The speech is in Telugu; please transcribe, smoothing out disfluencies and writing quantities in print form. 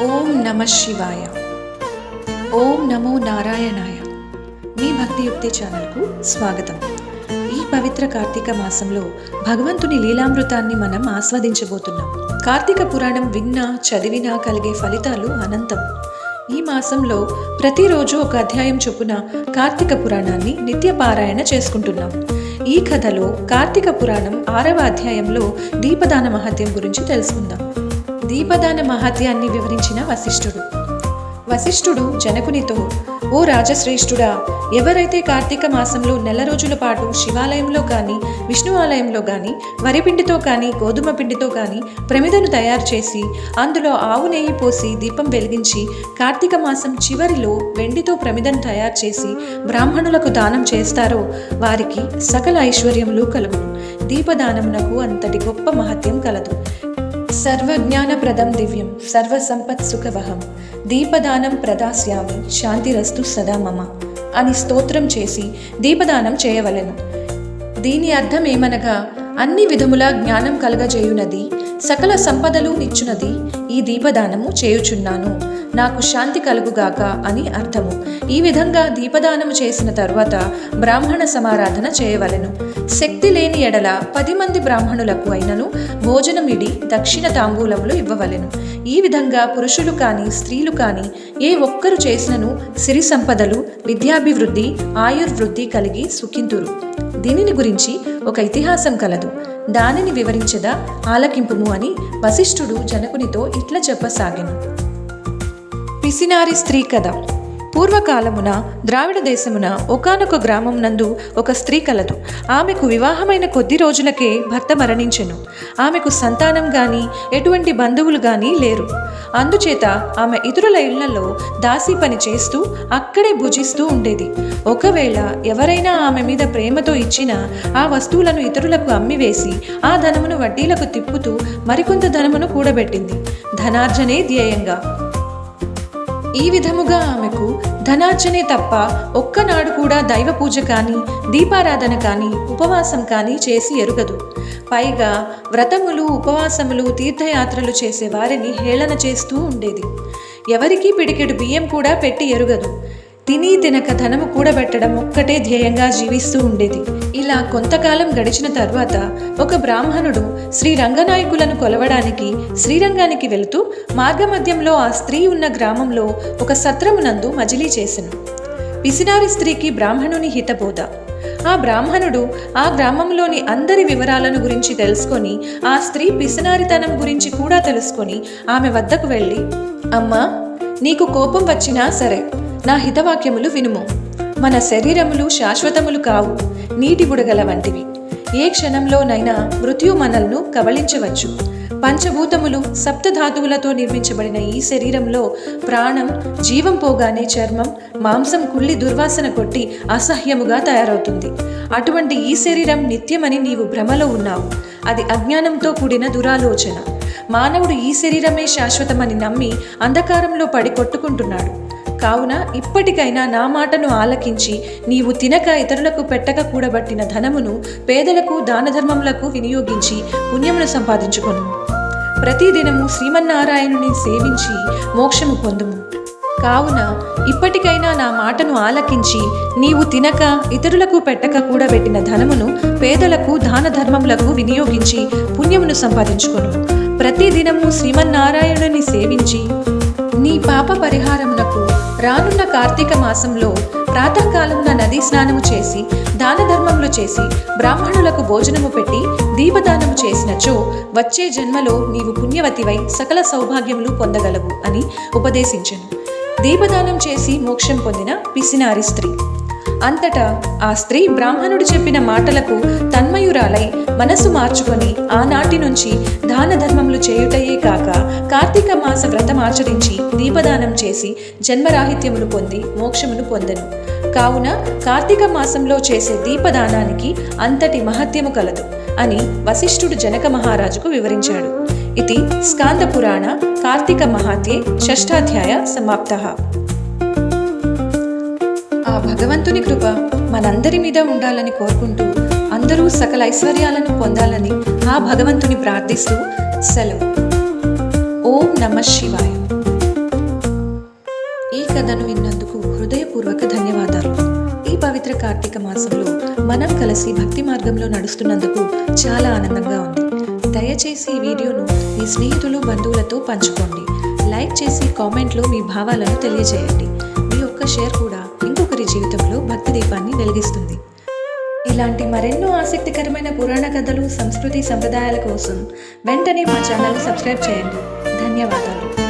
ఓం నమ శివాయ. ఓం నమో నారాయణాయ. మీ భక్తియుక్తి ఛానల్కు స్వాగతం. ఈ పవిత్ర కార్తీక మాసంలో భగవంతుని లీలామృతాన్ని మనం ఆస్వాదించబోతున్నాం. కార్తీక పురాణం విన్నా చదివినా కలిగే ఫలితాలు అనంతం. ఈ మాసంలో ప్రతిరోజు ఒక అధ్యాయం చొప్పున కార్తీక పురాణాన్ని నిత్య పారాయణ చేసుకుంటున్నాం. ఈ కథలో కార్తీక పురాణం 6వ అధ్యాయంలో దీపదాన మహత్యం గురించి తెలుసుకుందాం. దీపదాన మహత్యాన్ని వివరించిన వశిష్ఠుడు జనకునితో, ఓ రాజశ్రేష్ఠుడా, ఎవరైతే కార్తీక మాసంలో నెల రోజుల పాటు శివాలయంలో కానీ విష్ణు ఆలయంలో కానీ వరిపిండితో కానీ గోధుమ పిండితో కానీ ప్రమిదను తయారు చేసి అందులో ఆవు నెయ్యి పోసి దీపం వెలిగించి కార్తీక మాసం చివరిలో వెండితో ప్రమిదను తయారు చేసి బ్రాహ్మణులకు దానం చేస్తారో వారికి సకల ఐశ్వర్యములు కలుగును. దీపదానమునకు అంతటి గొప్ప మహత్యం కలదు. సర్వజ్ఞానప్రదం దివ్యం సర్వసంపత్ సుఖవహం దీపదానం ప్రదాస్యామి శాంతిరస్తు సదా మమ అని స్తోత్రం చేసి దీపదానం చేయవలెను. దీని అర్థం ఏమనగా, అన్ని విధముల జ్ఞానం కలగజేయునది, సకల సంపదలు నిచ్చునది ఈ దీపదానము చేయుచున్నాను, నాకు శాంతి కలుగుగాక అని అర్థము. ఈ విధంగా దీపదానము చేసిన తరువాత బ్రాహ్మణ సమారాధన చేయవలెను. శక్తి లేని ఎడల 10 మంది బ్రాహ్మణులకు అయినను భోజనమిడి దక్షిణ తాంబూలములు ఇవ్వవలెను. ఈ విధంగా పురుషులు కానీ స్త్రీలు కానీ ఏ ఒక్కరు చేసినను సిరి సంపదలు, విద్యాభివృద్ధి, ఆయుర్వృద్ధి కలిగి సుఖింతురు. దీనిని గురించి ఒక ఇతిహాసం కలదు, దానిని వివరించదా ఆలకింపుము అని వశిష్ఠుడు జనకునితో ఇట్లా చెప్పసాగెను. పిసినారి స్త్రీ కథ. పూర్వకాలమున ద్రావిడ దేశమున ఒకానొక గ్రామం నందు ఒక స్త్రీ కలదు. ఆమెకు వివాహమైన కొద్ది రోజులకే భర్త మరణించెను. ఆమెకు సంతానం గాని ఎటువంటి బంధువులు గాని లేరు. అందుచేత ఆమె ఇతరుల ఇళ్లలో దాసీ పని చేస్తూ అక్కడే భుజిస్తూ ఉండేది. ఒకవేళ ఎవరైనా ఆమె మీద ప్రేమతో ఇచ్చిన ఆ వస్తువులను ఇతరులకు అమ్మివేసి ఆ ధనమును వడ్డీలకు తిప్పుతూ మరికొంత ధనమును కూడబెట్టింది. ధనార్జనే ధ్యేయంగా. ఈ విధముగా ఆమెకు ధనార్జనే తప్ప ఒక్కనాడు కూడా దైవ పూజ కానీ దీపారాధన కానీ ఉపవాసం కానీ చేసి ఎరుగదు. పైగా వ్రతములు, ఉపవాసములు, తీర్థయాత్రలు చేసే వారిని హేళన చేస్తూ ఉండేది. ఎవరికీ పిడికెడు బియ్యం కూడా పెట్టి ఎరుగదు. తిని తినక ధనము కూడబెట్టడం ఒక్కటే ధ్యేయంగా జీవిస్తూ ఉండేది. ఇలా కొంతకాలం గడిచిన తర్వాత ఒక బ్రాహ్మణుడు శ్రీ రంగనాయకులను కొలవడానికి శ్రీరంగానికి వెళుతూ మార్గమధ్యంలో ఆ స్త్రీ ఉన్న గ్రామంలో ఒక సత్రమునందు మజిలీ చేసెను. పిసినారి స్త్రీకి బ్రాహ్మణుని హితబోధ. ఆ బ్రాహ్మణుడు ఆ గ్రామంలోని అందరి వివరాలను గురించి తెలుసుకొని ఆ స్త్రీ పిసినారితనం గురించి కూడా తెలుసుకొని ఆమె వద్దకు వెళ్ళి, అమ్మా, నీకు కోపం వచ్చినా సరే నా హితవాక్యములు వినుము. మన శరీరములు శాశ్వతములు కావు, నీటి బుడగల వంటివి. ఏ క్షణంలోనైనా మృత్యు మనల్ను కబళించవచ్చు. పంచభూతములు, సప్తధాతువులతో నిర్మించబడిన ఈ శరీరంలో ప్రాణం జీవం పోగానే చర్మం, మాంసం కుళ్ళి దుర్వాసన కొట్టి అసహ్యముగా తయారవుతుంది. అటువంటి ఈ శరీరం నిత్యమని నీవు భ్రమలో ఉన్నావు. అది అజ్ఞానంతో కూడిన దురాలోచన. మానవుడు ఈ శరీరమే శాశ్వతమని నమ్మి అంధకారంలో పడి కొట్టుకుంటున్నాడు. కావున ఇప్పటికైనా నా మాటను ఆలకించి నీవు తినక ఇతరులకు పెట్టక కూడబట్టిన ధనమును పేదలకు దానధర్మములకు వినియోగించి పుణ్యమును సంపాదించుకొను. ప్రతిదినము శ్రీమన్నారాయణుని సేవించి మోక్షము పొందుము. కావున ఇప్పటికైనా నా మాటను ఆలకించి నీవు తినక ఇతరులకు పెట్టక కూడబెట్టిన ధనమును పేదలకు దానధర్మములకు వినియోగించి పుణ్యమును సంపాదించుకొను. ప్రతిదినము శ్రీమన్నారాయణుని సేవించి నీ పాప పరిహారమునకు రానున్న కార్తీక మాసంలో ప్రాతకాలంన నదీ స్నానము చేసి దానధర్మములు చేసి బ్రాహ్మణులకు భోజనము పెట్టి దీపదానము చేసినచో వచ్చే జన్మలో నీవు పుణ్యవతివై సకల సౌభాగ్యములు పొందగలవు అని ఉపదేశించెను. దీపదానం చేసి మోక్షం పొందిన పిసినారి స్త్రీ. అంతటా ఆ స్త్రీ బ్రాహ్మణుడు చెప్పిన మాటలకు తన్మయురాలై మనసు మార్చుకొని ఆనాటి నుంచి దాన ధర్మములు చేయుటయే కాక కార్తీక మాస వ్రతం ఆచరించి దీపదానం చేసి జన్మరాహిత్యమును పొంది మోక్షమును పొందెను. కావున కార్తీక మాసంలో చేసే దీపదానానికి అంతటి మహత్యము కలదు అని వశిష్ఠుడు జనక మహారాజుకు వివరించాడు. ఇది స్కాంద పురాణ కార్తీక మహాత్యే షష్ఠాధ్యాయ సమాప్తః. ఆ భగవంతుని కృప మనందరి మీద ఉండాలని కోరుకుంటూ అందరూ సకల ఐశ్వర్యాలను పొందాలని ఆ భగవంతుని ప్రార్థిస్తూ సెలవు. ఓం నమః శివాయ. కథను విన్నందుకు హృదయపూర్వక ధన్యవాదాలు. ఈ పవిత్ర కార్తీక మాసంలో మనం కలిసి భక్తి మార్గంలో నడుస్తున్నందుకు చాలా ఆనందంగా ఉంది. దయచేసి ఈ వీడియోను మీ స్నేహితులు, బంధువులతో పంచుకోండి. లైక్ చేసి కామెంట్లో మీ భావాలను తెలియజేయండి. మీ ఒక్క షేర్ కూడా ఇంకొకరి జీవితంలో భక్తి దీపాన్ని వెలిగిస్తుంది. ఇలాంటి మరెన్నో ఆసక్తికరమైన పురాణ కథలు, సంస్కృతి, సంప్రదాయాల కోసం వెంటనే మా ఛానల్ సబ్స్క్రైబ్ చేయండి. ధన్యవాదాలు.